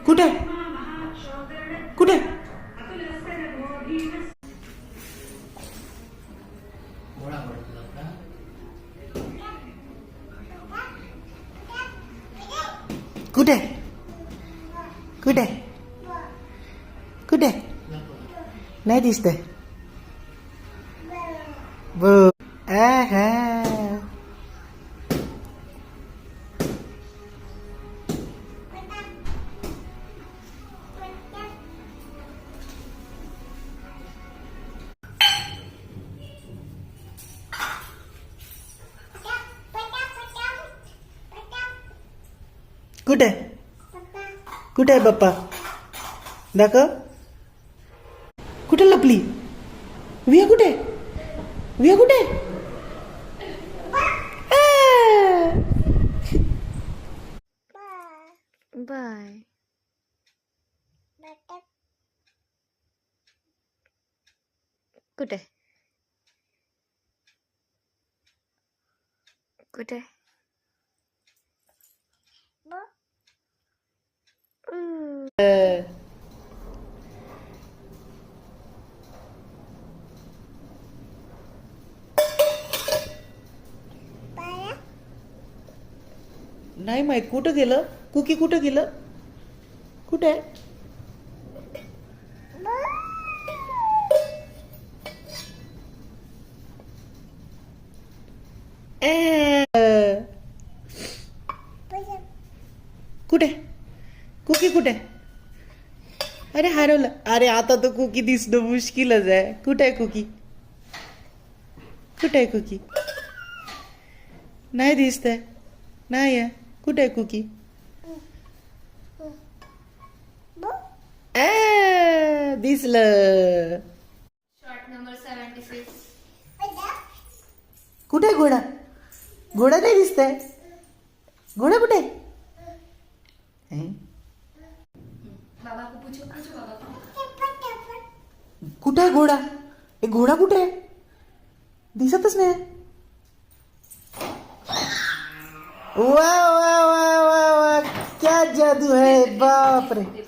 कुठे कुठे कुठे कुठे कुठे नाही दिसतंय बघ आहा कुठे कुठे आहे बाप्पा दाखव कुठे लपली विया कुठे विया कुठे बाय कुठे कुठे नाही माहित कुठं गेलं कुकी कुठं गेलं कुठे आहे कुठे कुकी कुठे अरे हरवलं अरे आता तर कुकी दिसणं मुश्किलच आहे कुठे आहे कुकी कुठे आहे कुकी नाही दिसतंय नाही आहे कुठे आहे कुकी दिसलं शॉट नंबर 76 कुठे घोडा घोडा नाही दिसतंय घोडा कुठे बाबा को पूछो पूछो बाबा को कुठे आहे घोडा हे घोडा कुठे आहे दिसतच नाही वाह वाह वाह वाह वाह क्या जादू है बाप रे